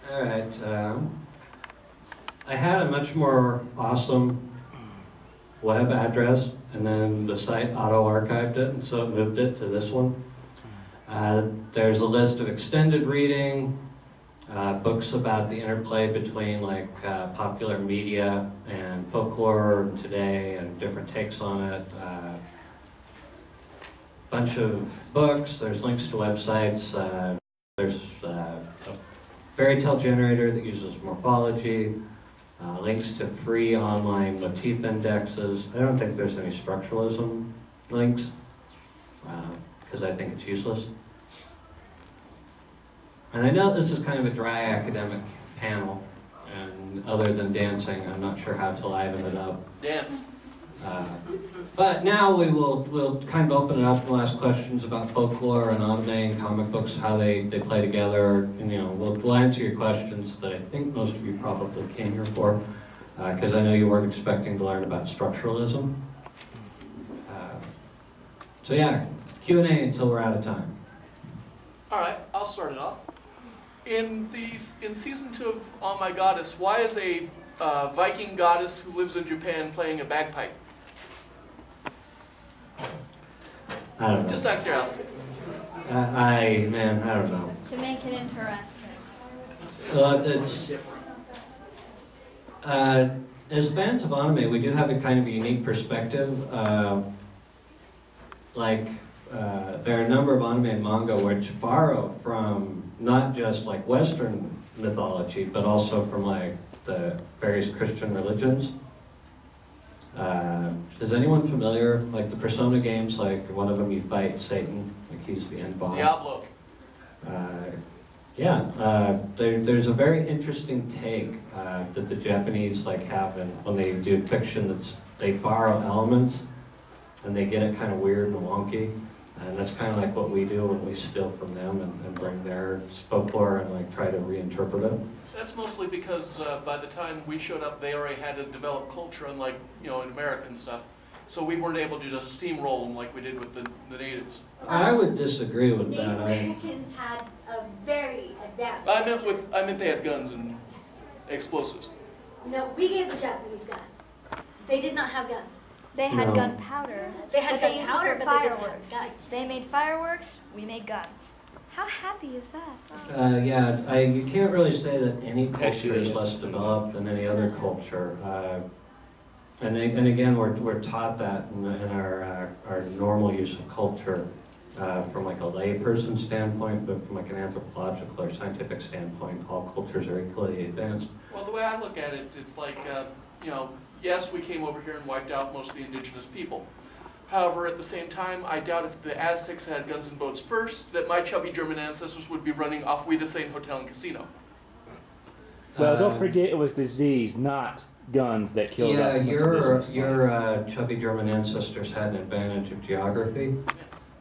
All right. I had a much more awesome web address, and then the site auto-archived it, and so it moved it to this one. There's a list of extended reading, books about the interplay between popular media and folklore today and different takes on it. Bunch of books, there's links to websites, there's a fairy tale generator that uses morphology, links to free online motif indexes. I don't think there's any structuralism links, because I think it's useless. And I know this is kind of a dry academic panel, and other than dancing, I'm not sure how to liven it up. Dance. But now we'll kind of open it up and ask questions about folklore and anime and comic books, how they play together. And we'll answer your questions that I think most of you probably came here for, because I know you weren't expecting to learn about structuralism. So yeah, Q&A until we're out of time. All right, I'll start it off. In season 2 of Oh My Goddess, why is a Viking goddess who lives in Japan playing a bagpipe? I don't know. Just out of curiosity. I don't know. To make it interesting. As fans of anime, we do have a kind of a unique perspective. There are a number of anime and manga which borrow from not just Western mythology, but also from the various Christian religions. Is anyone familiar, the Persona games, one of them you fight Satan, he's the end boss? Diablo. There's a very interesting take that the Japanese have when they do fiction. They borrow elements and they get it kind of weird and wonky, and that's kind of what we do when we steal from them and bring their folklore and try to reinterpret it. That's mostly because by the time we showed up, they already had a developed culture, unlike in America and stuff. So we weren't able to just steamroll them like we did with the natives. I would disagree with The that. Americans had a very advanced. I meant they had guns and explosives. No, we gave the Japanese guns. They did not have guns. They had No. gunpowder. They had but used it gunpowder, for but they didn't have fireworks. guns. They made fireworks, we made guns. How happy is that? You can't really say that any culture Actually, is yes. less developed than any other culture. And again, we're taught that in our normal use of culture from a lay-person standpoint, but from an anthropological or scientific standpoint, all cultures are equally advanced. Well, the way I look at it, it's yes, we came over here and wiped out most of the indigenous people. However, at the same time, I doubt if the Aztecs had guns and boats first, that my chubby German ancestors would be running off Ouida Saint Hotel and Casino. Well, don't forget it was disease, not guns that killed Yeah, off much your business. chubby German ancestors had an advantage of geography,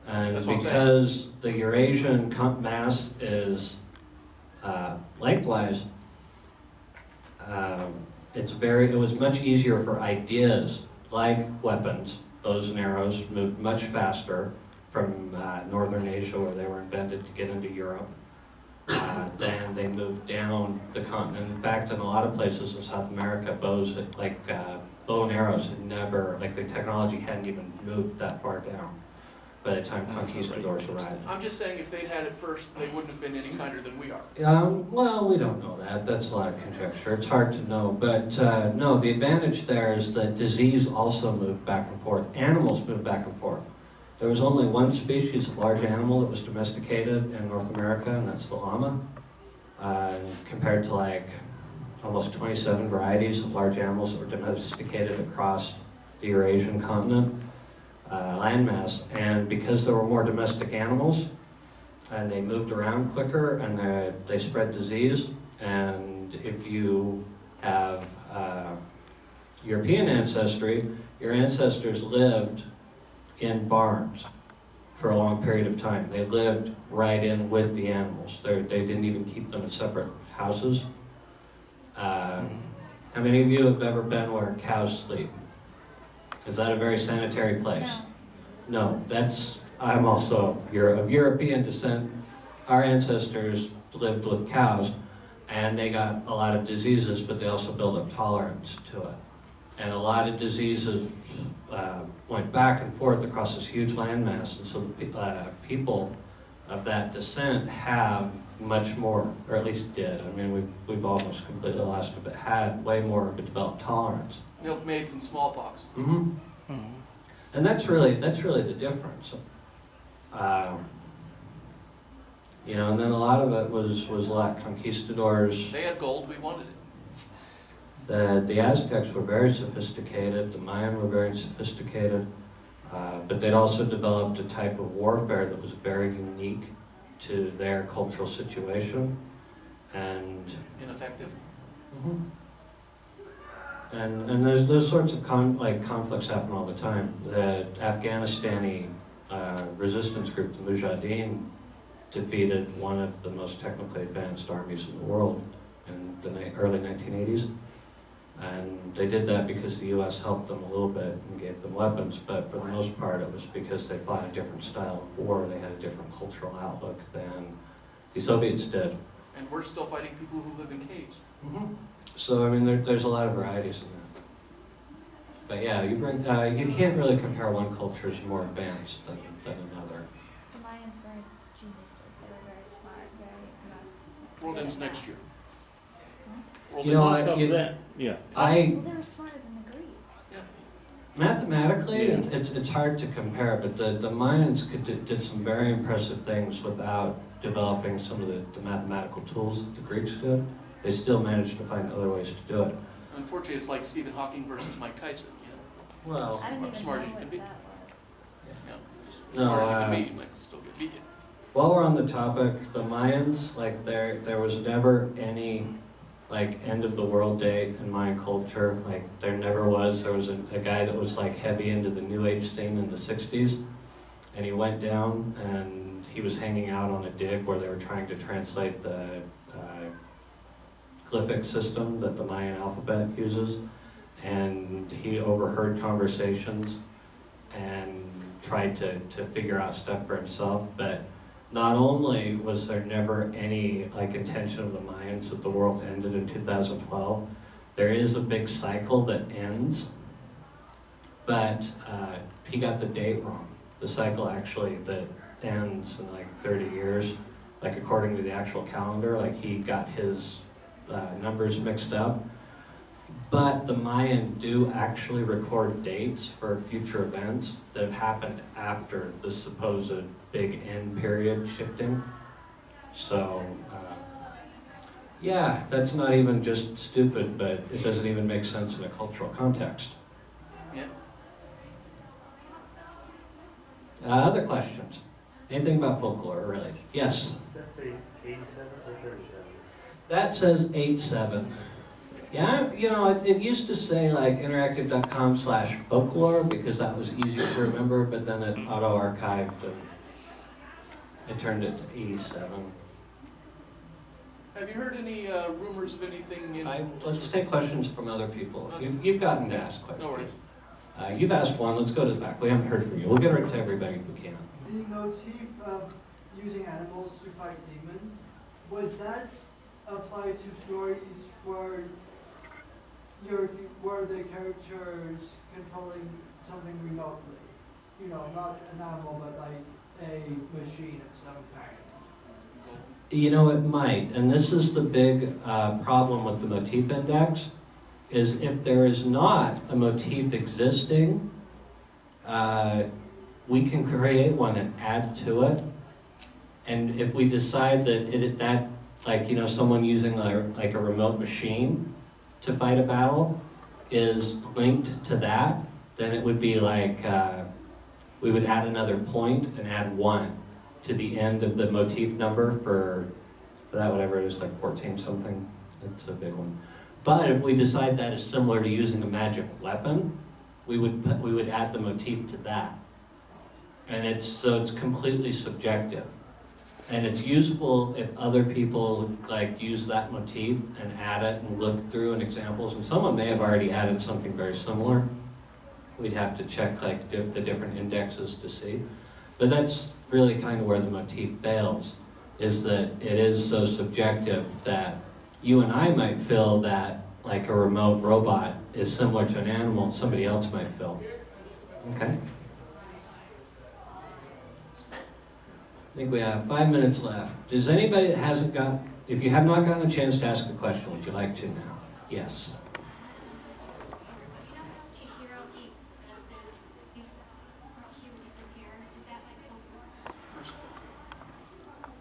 and That's what I'm saying. because the Eurasian mass is lengthwise, it was much easier for ideas like weapons, bows and arrows, moved much faster from northern Asia, where they were invented, to get into Europe. Then they moved down the continent. In fact, in a lot of places in South America, bow and arrows had never, the technology hadn't even moved that far down by the time conquistadors arrived. I'm just saying if they'd had it first, they wouldn't have been any kinder than we are. Well, we don't know that. That's a lot of conjecture. It's hard to know. But no, the advantage there is that disease also moved back and forth. Animals moved back and forth. There was only one species of large animal that was domesticated in North America, and that's the llama. Compared to almost 27 varieties of large animals that were domesticated across the Eurasian continent. Landmass, and because there were more domestic animals and they moved around quicker and they spread disease, and if you have European ancestry, your ancestors lived in barns for a long period of time. They lived right in with the animals. They didn't even keep them in separate houses. How many of you have ever been where cows sleep? Is that a very sanitary place? No, I'm also of European descent. Our ancestors lived with cows, And they got a lot of diseases, but they also built up tolerance to it. And a lot of diseases went back and forth across this huge landmass, and so the people of that descent have much more, or at least did. I mean, we've almost completely lost it, but had way more of a developed tolerance. Milkmaids and smallpox. Mm-hmm. And that's really the difference. You know, and then a lot of it was like conquistadors. They had gold, we wanted it. The Aztecs were very sophisticated, the Mayan were very sophisticated, but they'd also developed a type of warfare that was very unique to their cultural situation, and Ineffective. and there's those sorts of conflicts happen all the time. The Afghanistani resistance group, the Mujahideen, defeated one of the most technically advanced armies in the world in the early 1980s. And they did that because the U.S. helped them a little bit and gave them weapons, but for the most part it was because they fought a different style of war. They had a different cultural outlook than the Soviets did. And we're still fighting people who live in caves. So I mean, there's a lot of varieties in that. But yeah, you can't really compare one culture as more advanced than another. The Mayans were geniuses. They were very smart, very World ends next year. World You know, ends Also that, yeah. Well, they were smarter than the Greeks. Mathematically, Yeah. it's hard to compare, but the Mayans did some very impressive things without developing some of the mathematical tools that the Greeks did. They still managed to find other ways to do it. Unfortunately, it's like Stephen Hawking versus Mike Tyson. You Well, I don't even smart know as you what can be. that was. know, No, smart as you can be, you might still get beat. while we're on the topic, the Mayans, like there was never any like end of the world day in Mayan culture. Like there never was. There was a guy that was like heavy into the New Age scene in the 60s, and he went down and he was hanging out on a dig where they were trying to translate the glyphic system that the Mayan alphabet uses, and he overheard conversations and tried to figure out stuff for himself. But not only was there never any like intention of the Mayans that the world ended in 2012, there is a big cycle that ends, but he got the date wrong. The cycle actually that ends in like 30 years, like according to the actual calendar, like he got his numbers mixed up. But the Mayan do actually record dates for future events that have happened after the supposed big end period shifting. So, yeah, that's not even just stupid, but it doesn't even make sense in a cultural context. Yeah. Other questions? Anything about folklore related? Yes? Does that say 87 or 37? That says 8-7. Yeah, you know, it used to say like interactive.com/folklore because that was easier to remember, but then it auto-archived and it turned it to 87. Have you heard any rumors of anything in... Let's take questions from other people. Okay. You've gotten to ask questions. No worries. You've asked one, let's go to the back. We haven't heard from you. We'll get right to everybody if we can. The motif of using animals to fight demons, would that apply to stories where the characters controlling something remotely? You know, not an animal, but like a machine of some kind. You know, it might, and this is the big problem with the motif index, is if there is not a motif existing, we can create one and add to it. And if we decide that like, you know, someone using like a remote machine to fight a battle is linked to that, then it would be like, we would add another point and add 1 to the end of the motif number for that, whatever it is, like 14 something. It's a big one. But if we decide that is similar to using a magic weapon, we would add the motif to that. And it's completely subjective. And it's useful if other people like use that motif and add it and look through in examples. And someone may have already added something very similar. We'd have to check like the different indexes to see. But that's really kind of where the motif fails, is that it is so subjective that you and I might feel that like a remote robot is similar to an animal, somebody else might feel. Okay? I think we have 5 minutes left. Does anybody that hasn't got, if you have not gotten a chance to ask a question, would you like to now? Yes. You know how Chihiro eats the food she would disappear? Is that like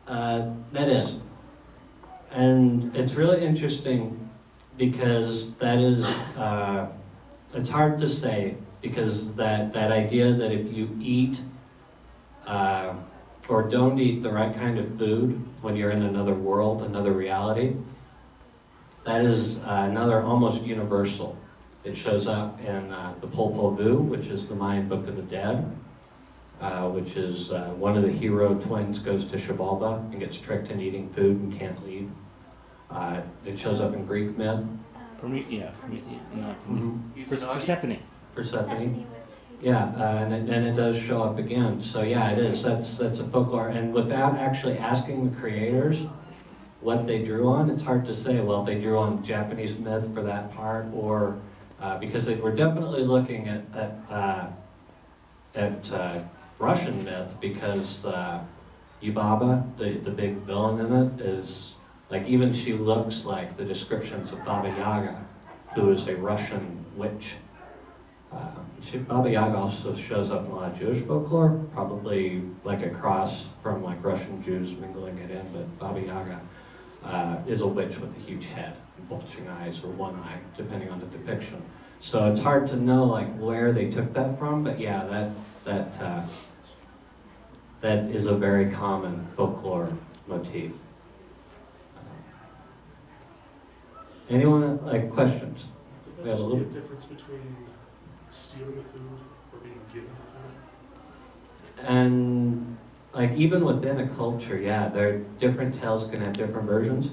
folklore? That is. And it's really interesting because that is, it's hard to say because that idea that if you eat or don't eat the right kind of food when you're in another world, another reality, that is another almost universal. It shows up in the Popol Vuh, which is the Mayan Book of the Dead, which is one of the hero twins goes to Xibalba and gets tricked into eating food and can't leave. It shows up in Greek myth. Persephone. Persephone. Yeah, and it does show up again. So yeah, it is. That's a folklore. And without actually asking the creators what they drew on, it's hard to say. Well, they drew on Japanese myth for that part, or because they were definitely looking at Russian myth because Yubaba, the big villain in it, is like even she looks like the descriptions of Baba Yaga, who is a Russian witch. Baba Yaga also shows up in a lot of Jewish folklore, probably like a cross from like Russian Jews mingling it in, but Baba Yaga is a witch with a huge head, and bulging eyes, or one eye, depending on the depiction. So it's hard to know like where they took that from, but yeah, that is a very common folklore motif. Anyone like questions? We have a little difference between stealing the food or being given the food? And like even within a culture, yeah, there different tales can have different versions.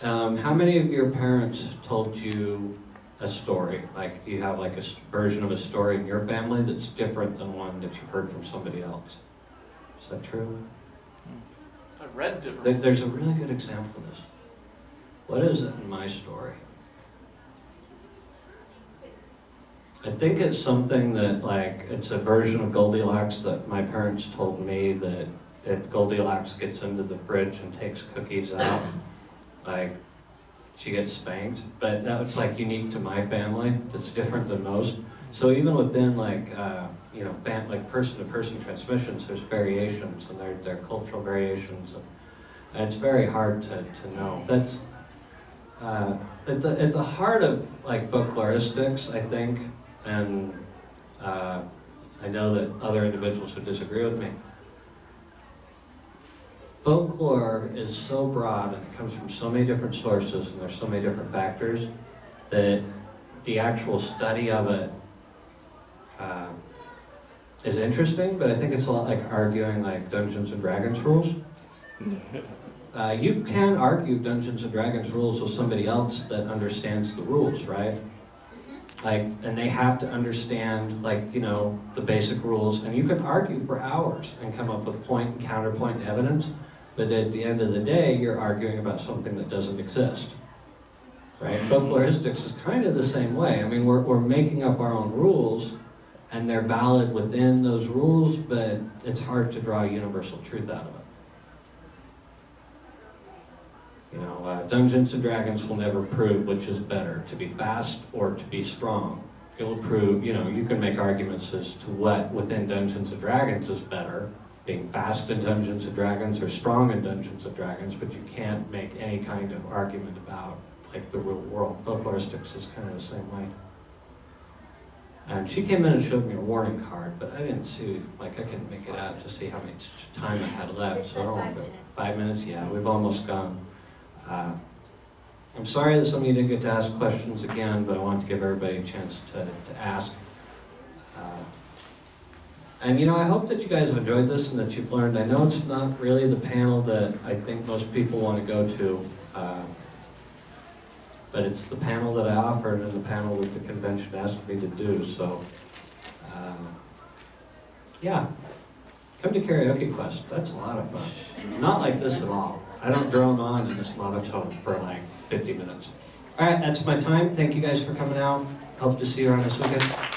How many of your parents told you a story? Like you have like a version of a story in your family that's different than one that you've heard from somebody else. Is that true? I've read different. There's a really good example of this. What is it in my story? I think it's something that like, it's a version of Goldilocks that my parents told me that if Goldilocks gets into the fridge and takes cookies out, like she gets spanked. But that's like unique to my family. It's different than most. So even within like, like person-to-person transmissions, there's variations and there are cultural variations. And it's very hard to know. That's at the heart of like folkloristics, I think, and I know that other individuals would disagree with me. Folklore is so broad and it comes from so many different sources and there's so many different factors that the actual study of it is interesting, but I think it's a lot like arguing like Dungeons and Dragons rules. You can argue Dungeons and Dragons rules with somebody else that understands the rules, right? Like, and they have to understand, like, the basic rules, and you can argue for hours and come up with point and counterpoint evidence, but at the end of the day, you're arguing about something that doesn't exist, right? Folkloristics is kind of the same way. I mean, we're making up our own rules, and they're valid within those rules, but it's hard to draw universal truth out of it. Dungeons and Dragons will never prove which is better, to be fast or to be strong. It will prove, you can make arguments as to what within Dungeons and Dragons is better, being fast in Dungeons and Dragons or strong in Dungeons and Dragons, but you can't make any kind of argument about like the real world. Folkloristics is kind of the same way. And she came in and showed me a warning card, but I didn't see, I couldn't make it out to see how much time I had left. So I don't know, 5 minutes? Yeah, we've almost gone. I'm sorry that some of you didn't get to ask questions again, but I want to give everybody a chance to ask. And I hope that you guys have enjoyed this and that you've learned. I know it's not really the panel that I think most people want to go to, but it's the panel that I offered and the panel that the convention asked me to do. So, yeah, come to Karaoke Quest. That's a lot of fun. Not like this at all. I don't drone on in this monotone for like 50 minutes. All right, that's my time. Thank you guys for coming out. Hope to see you around this weekend.